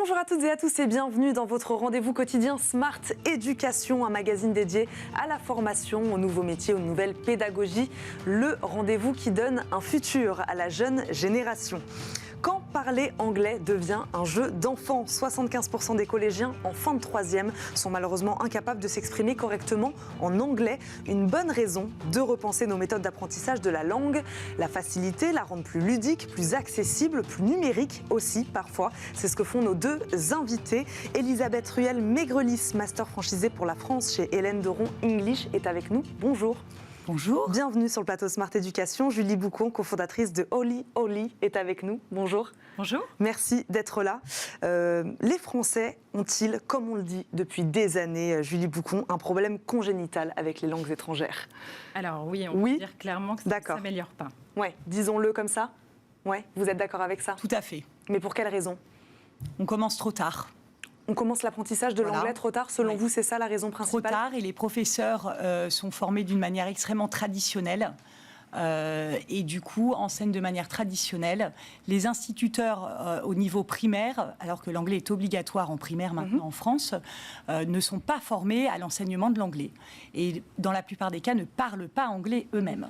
Bonjour à toutes et à tous et bienvenue dans votre rendez-vous quotidien Smart Éducation, un magazine dédié à la formation, aux nouveaux métiers, aux nouvelles pédagogies. Le rendez-vous qui donne un futur à la jeune génération. Quand parler anglais devient un jeu d'enfant, 75% des collégiens en fin de troisième sont malheureusement incapables de s'exprimer correctement en anglais. Une bonne raison de repenser nos méthodes d'apprentissage de la langue, la faciliter, la rendre plus ludique, plus accessible, plus numérique aussi parfois. C'est ce que font nos deux invités. Elisabeth Ruel-Maigrelis, master franchisé pour la France chez Hélène Doron English, est avec nous. Bonjour. Bonjour. Bienvenue sur le plateau Smart Éducation. Julie Boucon, cofondatrice de Holy Holy, est avec nous. Bonjour. Bonjour. Merci d'être là. Les Français ont-ils, comme on le dit depuis des années, Julie Boucon, un problème congénital avec les langues étrangères? Alors oui, on peut dire clairement que ça ne s'améliore pas. Oui, disons-le comme ça. Ouais, vous êtes d'accord avec ça? Tout à fait. Mais pour quelle raison? On commence trop tard. On commence l'apprentissage de l'anglais trop tard, selon vous, c'est ça la raison principale? Trop tard, et les professeurs sont formés d'une manière extrêmement traditionnelle. Et du coup, enseignent de manière traditionnelle. Les instituteurs au niveau primaire, alors que l'anglais est obligatoire en primaire maintenant en France, ne sont pas formés à l'enseignement de l'anglais. Et dans la plupart des cas, ne parlent pas anglais eux-mêmes.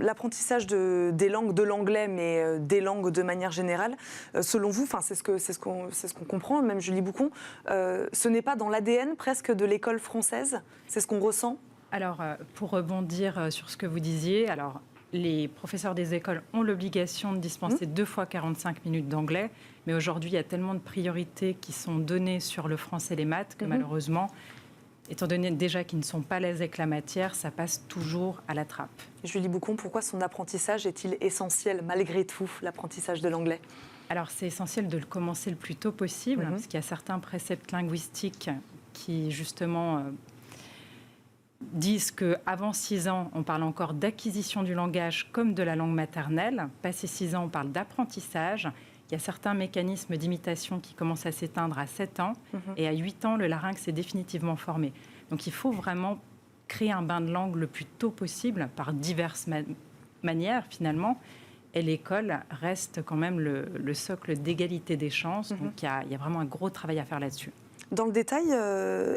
L'apprentissage des langues, de l'anglais, mais des langues de manière générale, selon vous, c'est ce qu'on comprend, même Julie Boucon, ce n'est pas dans l'ADN presque de l'école française? C'est ce qu'on ressent? Alors, pour rebondir sur ce que vous disiez, alors, les professeurs des écoles ont l'obligation de dispenser 2 fois 45 minutes d'anglais, mais aujourd'hui, il y a tellement de priorités qui sont données sur le français et les maths que malheureusement, étant donné déjà qu'ils ne sont pas à l'aise avec la matière, ça passe toujours à la trappe. Julie Boucon, pourquoi son apprentissage est-il essentiel, malgré tout, l'apprentissage de l'anglais? Alors, c'est essentiel de le commencer le plus tôt possible, parce qu'il y a certains préceptes linguistiques qui, justement, disent qu'avant 6 ans, on parle encore d'acquisition du langage comme de la langue maternelle. Passé 6 ans, on parle d'apprentissage. Il y a certains mécanismes d'imitation qui commencent à s'éteindre à 7 ans. Et à 8 ans, le larynx est définitivement formé. Donc il faut vraiment créer un bain de langue le plus tôt possible, par diverses manières finalement. Et l'école reste quand même le socle d'égalité des chances. Donc il y a vraiment un gros travail à faire là-dessus. Dans le détail,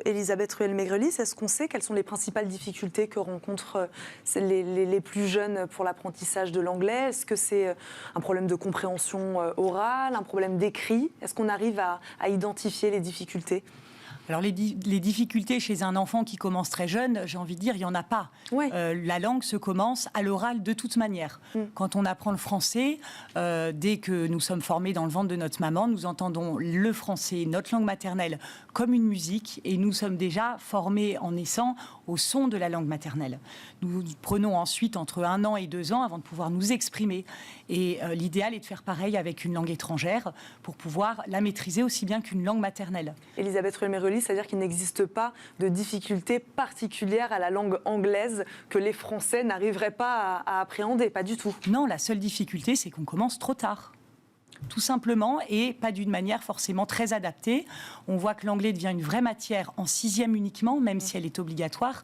Elisabeth Ruel-Maigrelis, est-ce qu'on sait quelles sont les principales difficultés que rencontrent les plus jeunes pour l'apprentissage de l'anglais? Est-ce que c'est un problème de compréhension orale, un problème d'écrit? Est-ce qu'on arrive à identifier les difficultés? Alors les difficultés chez un enfant qui commence très jeune, j'ai envie de dire, il n'y en a pas. Ouais. La langue se commence à l'oral de toute manière. Quand on apprend le français, dès que nous sommes formés dans le ventre de notre maman, nous entendons le français, notre langue maternelle, comme une musique, et nous sommes déjà formés en naissant au son de la langue maternelle. Nous prenons ensuite entre 1 an et 2 ans avant de pouvoir nous exprimer. Et l'idéal est de faire pareil avec une langue étrangère pour pouvoir la maîtriser aussi bien qu'une langue maternelle. Elisabeth Ruel-Maigrelis, c'est-à-dire qu'il n'existe pas de difficultés particulières à la langue anglaise que les Français n'arriveraient pas à appréhender, pas du tout. Non, la seule difficulté, c'est qu'on commence trop tard. Tout simplement, et pas d'une manière forcément très adaptée. On voit que l'anglais devient une vraie matière en 6e uniquement, même si elle est obligatoire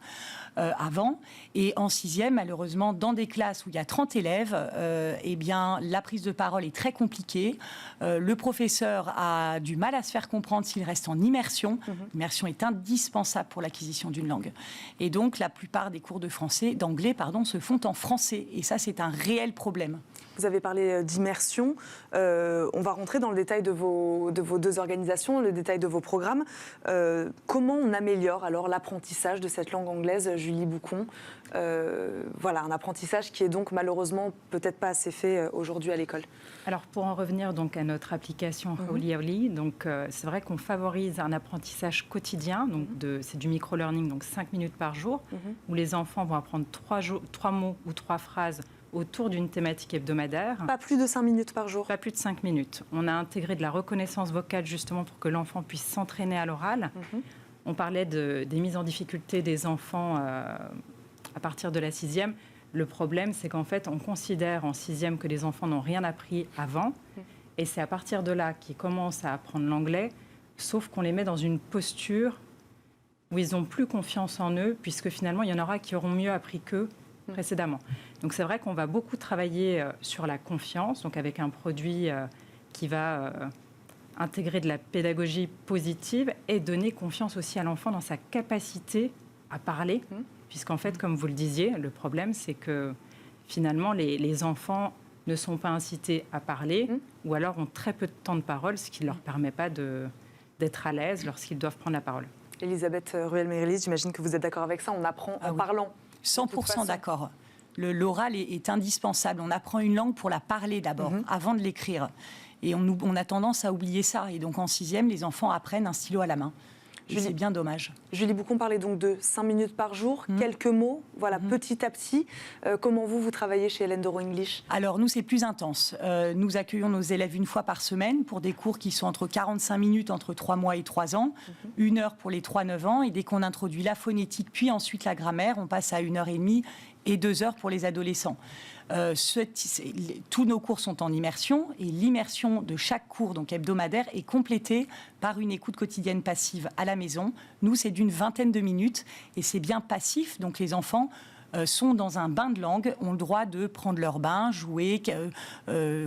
avant. Et en 6e, malheureusement, dans des classes où il y a 30 élèves, eh bien, la prise de parole est très compliquée. Le professeur a du mal à se faire comprendre s'il reste en immersion. L'immersion est indispensable pour l'acquisition d'une langue. Et donc, la plupart des cours d'anglais, se font en français. Et ça, c'est un réel problème. Vous avez parlé d'immersion. On va rentrer dans le détail de vos 2 organisations, le détail de vos programmes. Comment on améliore alors l'apprentissage de cette langue anglaise, Julie Boucon? Voilà, un apprentissage qui est donc malheureusement peut-être pas assez fait aujourd'hui à l'école. Alors pour en revenir donc à notre application Holy Holy, donc c'est vrai qu'on favorise un apprentissage quotidien, donc c'est du micro-learning, donc 5 minutes par jour, où les enfants vont apprendre 3 mots ou 3 phrases autour d'une thématique hebdomadaire. Pas plus de 5 minutes par jour? Pas plus de 5 minutes. On a intégré de la reconnaissance vocale justement pour que l'enfant puisse s'entraîner à l'oral. On parlait des mises en difficulté des enfants à partir de la 6e. Le problème, c'est qu'en fait, on considère en 6e que les enfants n'ont rien appris avant. Et c'est à partir de là qu'ils commencent à apprendre l'anglais, sauf qu'on les met dans une posture où ils n'ont plus confiance en eux, puisque finalement, il y en aura qui auront mieux appris qu'eux précédemment. Donc c'est vrai qu'on va beaucoup travailler sur la confiance, donc avec un produit qui va intégrer de la pédagogie positive et donner confiance aussi à l'enfant dans sa capacité à parler. Puisqu'en fait, comme vous le disiez, le problème, c'est que finalement, les enfants ne sont pas incités à parler ou alors ont très peu de temps de parole, ce qui ne leur permet pas d'être à l'aise lorsqu'ils doivent prendre la parole. Elisabeth Ruel-Mérilis, j'imagine que vous êtes d'accord avec ça, on apprend en parlant. 100% d'accord. L'oral est indispensable. On apprend une langue pour la parler d'abord, avant de l'écrire. Et on a tendance à oublier ça. Et donc en 6e, les enfants apprennent un stylo à la main. C'est bien dommage. Julie Boucon parlait donc de 5 minutes par jour, quelques mots, voilà, petit à petit. Comment vous travaillez chez Hélène Doro English ? Alors nous, c'est plus intense. Nous accueillons nos élèves une fois par semaine pour des cours qui sont entre 45 minutes, entre 3 mois et 3 ans, 1 heure pour les 3-9 ans. Et dès qu'on introduit la phonétique, puis ensuite la grammaire, on passe à 1h30 et 2 heures pour les adolescents. Tous nos cours sont en immersion et l'immersion de chaque cours, donc hebdomadaire, est complétée par une écoute quotidienne passive à la maison. Nous, c'est d'une vingtaine de minutes et c'est bien passif, donc les enfants sont dans un bain de langue, ont le droit de prendre leur bain, jouer,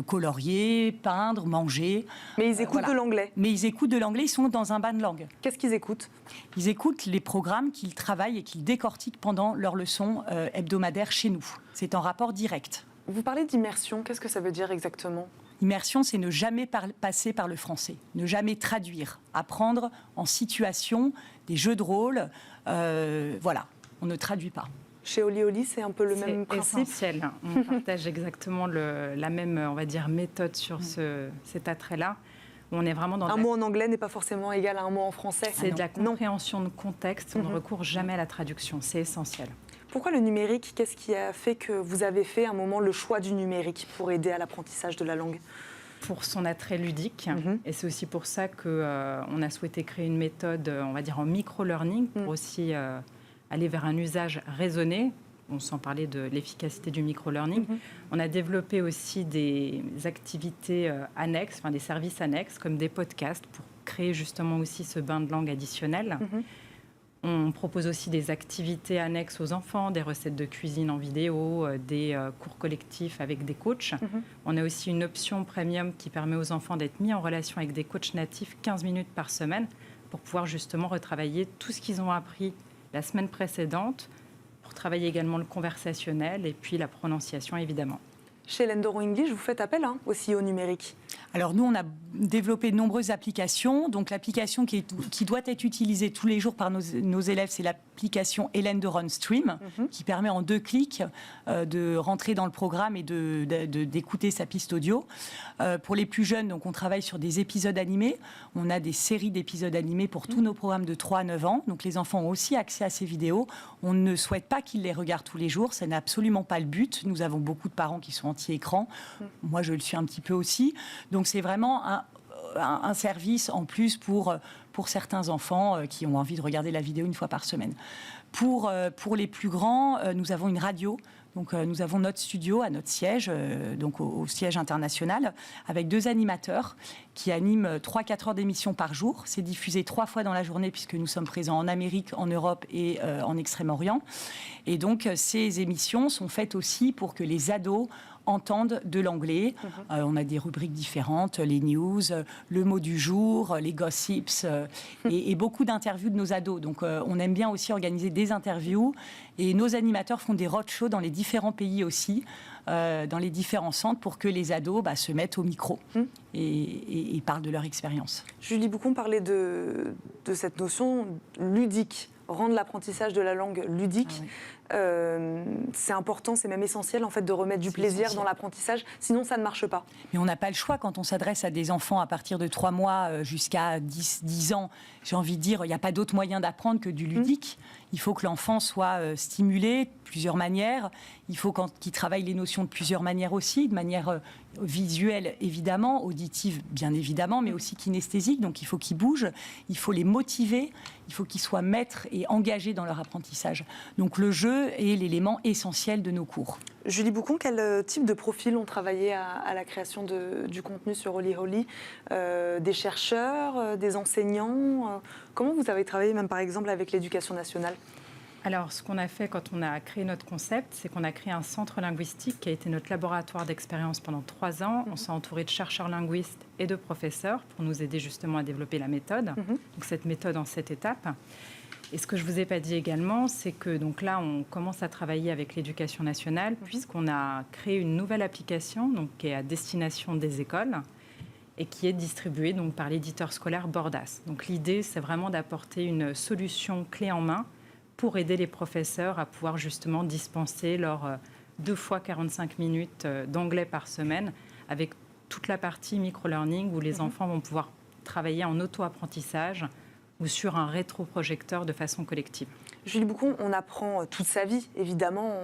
colorier, peindre, manger. Mais ils écoutent de l'anglais. Mais ils écoutent de l'anglais, ils sont dans un bain de langue. Qu'est-ce qu'ils écoutent ? Ils écoutent les programmes qu'ils travaillent et qu'ils décortiquent pendant leurs leçons hebdomadaires chez nous. C'est en rapport direct. Vous parlez d'immersion, qu'est-ce que ça veut dire exactement ? Immersion, c'est ne jamais passer par le français, ne jamais traduire, apprendre en situation, des jeux de rôle, voilà, on ne traduit pas. Chez Oli Oli, c'est un peu le même principe. C'est essentiel. On partage exactement la même, on va dire, méthode sur cet attrait-là. On est vraiment dans un mot en anglais n'est pas forcément égal à un mot en français. C'est de la compréhension de contexte. On ne recourt jamais à la traduction. C'est essentiel. Pourquoi le numérique ? Qu'est-ce qui a fait que vous avez fait à un moment le choix du numérique pour aider à l'apprentissage de la langue ? Pour son attrait ludique. Et c'est aussi pour ça qu'on a souhaité créer une méthode, on va dire, en micro-learning pour aussi aller vers un usage raisonné. On s'en parlait de l'efficacité du micro-learning. On a développé aussi des activités annexes, des services annexes, comme des podcasts, pour créer justement aussi ce bain de langue additionnel. On propose aussi des activités annexes aux enfants, des recettes de cuisine en vidéo, des cours collectifs avec des coachs. On a aussi une option premium qui permet aux enfants d'être mis en relation avec des coachs natifs 15 minutes par semaine pour pouvoir justement retravailler tout ce qu'ils ont appris la semaine précédente, pour travailler également le conversationnel et puis la prononciation, évidemment. Chez Hélène Doro English, vous faites appel aussi au numérique ? Alors nous, on a développé de nombreuses applications. Donc l'application qui doit être utilisée tous les jours par nos élèves, c'est l'application Hélène Doro Stream, qui permet en 2 clics de rentrer dans le programme et d'écouter sa piste audio. Pour les plus jeunes, donc, on travaille sur des épisodes animés. On a des séries d'épisodes animés pour tous nos programmes de 3 à 9 ans. Donc les enfants ont aussi accès à ces vidéos. On ne souhaite pas qu'ils les regardent tous les jours. Ça n'est absolument pas le but. Nous avons beaucoup de parents qui sont anti-écran. Moi, je le suis un petit peu aussi. Donc c'est vraiment un service en plus pour certains enfants qui ont envie de regarder la vidéo une fois par semaine. Pour les plus grands, nous avons une radio. Donc, nous avons notre studio à notre siège, donc au siège international, avec 2 animateurs qui animent 3-4 heures d'émission par jour. C'est diffusé 3 fois dans la journée puisque nous sommes présents en Amérique, en Europe et en Extrême-Orient. Et donc, ces émissions sont faites aussi pour que les ados entendent de l'anglais. On a des rubriques différentes, les news, le mot du jour, les gossips et beaucoup d'interviews de nos ados. Donc on aime bien aussi organiser des interviews et nos animateurs font des roadshows dans les différents pays aussi, dans les différents centres pour que les ados se mettent au micro et parlent de leur expérience. Julie Boucon parlait de cette notion ludique, rendre l'apprentissage de la langue ludique. C'est important, c'est même essentiel en fait de remettre du plaisir dans l'apprentissage, sinon ça ne marche pas. Mais on n'a pas le choix quand on s'adresse à des enfants à partir de 3 mois jusqu'à 10 ans. J'ai envie de dire, il n'y a pas d'autre moyen d'apprendre que du ludique. Il faut que l'enfant soit stimulé de plusieurs manières. Il faut qu'il travaille les notions de plusieurs manières aussi, de manière visuelle évidemment, auditive bien évidemment, mais aussi kinesthésique. Donc il faut qu'ils bougent, il faut les motiver, il faut qu'ils soient maîtres et engagés dans leur apprentissage. Donc le jeu est l'élément essentiel de nos cours. Julie Boucon, quel type de profil ont travaillé à la création du contenu sur Oli Oli ? Des chercheurs, des enseignants ? Comment vous avez travaillé même par exemple avec l'éducation nationale ? Alors, ce qu'on a fait quand on a créé notre concept, c'est qu'on a créé un centre linguistique qui a été notre laboratoire d'expérience pendant 3 ans. On s'est entouré de chercheurs linguistes et de professeurs pour nous aider justement à développer la méthode. Donc, cette méthode en 7 étapes. Et ce que je ne vous ai pas dit également, c'est que donc là, on commence à travailler avec l'Éducation nationale puisqu'on a créé une nouvelle application donc, qui est à destination des écoles et qui est distribuée donc, par l'éditeur scolaire Bordas. Donc l'idée, c'est vraiment d'apporter une solution clé en main pour aider les professeurs à pouvoir justement dispenser leurs 2 fois 45 minutes d'anglais par semaine avec toute la partie micro-learning où les enfants vont pouvoir travailler en auto-apprentissage ou sur un rétroprojecteur de façon collective. Julie Boucon, on apprend toute sa vie, évidemment,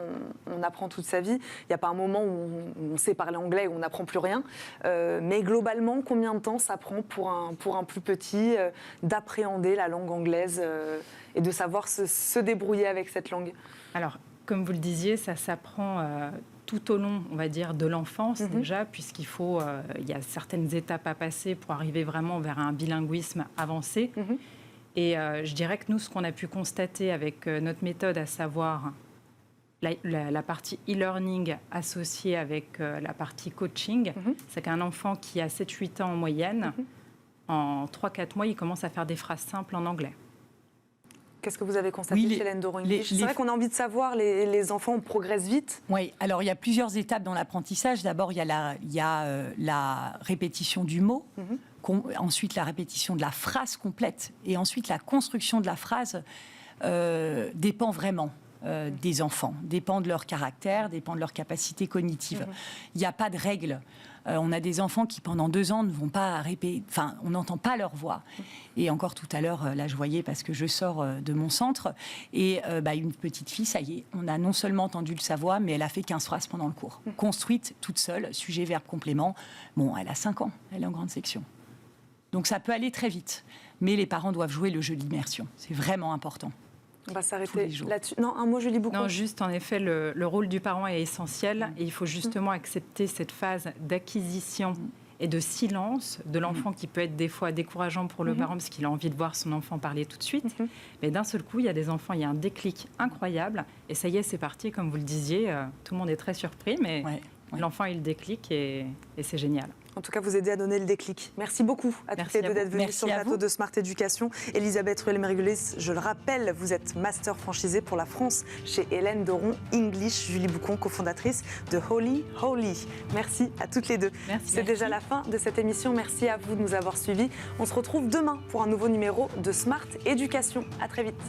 on apprend toute sa vie. Il n'y a pas un moment où on sait parler anglais et où on n'apprend plus rien. Mais globalement, combien de temps ça prend pour un plus petit d'appréhender la langue anglaise et de savoir se débrouiller avec cette langue? Alors, comme vous le disiez, ça s'apprend tout au long, on va dire, de l'enfance déjà, puisqu'il faut, il y a certaines étapes à passer pour arriver vraiment vers un bilinguisme avancé. Et je dirais que nous, ce qu'on a pu constater avec notre méthode, à savoir la partie e-learning associée avec la partie coaching, c'est qu'un enfant qui a 7-8 ans en moyenne, en 3-4 mois, il commence à faire des phrases simples en anglais. Qu'est-ce que vous avez constaté chez l'Endoro English? C'est vrai qu'on a envie de savoir, les enfants progressent vite. Oui, alors il y a plusieurs étapes dans l'apprentissage. D'abord, il y a la répétition du mot, ensuite la répétition de la phrase complète, et ensuite la construction de la phrase dépend vraiment des enfants, dépend de leur caractère, dépend de leur capacité cognitive. Il n'y a pas de règle. On a des enfants qui, pendant 2 ans, ne vont pas répéter, enfin, on n'entend pas leur voix. Et encore tout à l'heure, là, je voyais, parce que je sors de mon centre, et une petite fille, ça y est, on a non seulement entendu sa voix, mais elle a fait 15 phrases pendant le cours. Construite, toute seule, sujet, verbe, complément. Bon, elle a 5 ans, elle est en grande section. Donc ça peut aller très vite. Mais les parents doivent jouer le jeu d'immersion. C'est vraiment important. On va s'arrêter là-dessus. Non, un mot, Julie Boucon. Non, juste, en effet, le rôle du parent est essentiel et il faut justement accepter cette phase d'acquisition et de silence de l'enfant qui peut être des fois décourageant pour le parent parce qu'il a envie de voir son enfant parler tout de suite. Mais d'un seul coup, il y a des enfants, il y a un déclic incroyable et ça y est, c'est parti, comme vous le disiez. Tout le monde est très surpris, mais l'enfant, il déclic et c'est génial. En tout cas, vous aidez à donner le déclic. Merci beaucoup à toutes les deux d'être venues sur le plateau de Smart Education. Elisabeth Ruel-Mergulis, je le rappelle, vous êtes master franchisée pour la France chez L'Endoro English. Julie Boucon, cofondatrice de Holy Holy. Merci à toutes les deux. C'est déjà la fin de cette émission. Merci à vous de nous avoir suivis. On se retrouve demain pour un nouveau numéro de Smart Education. À très vite.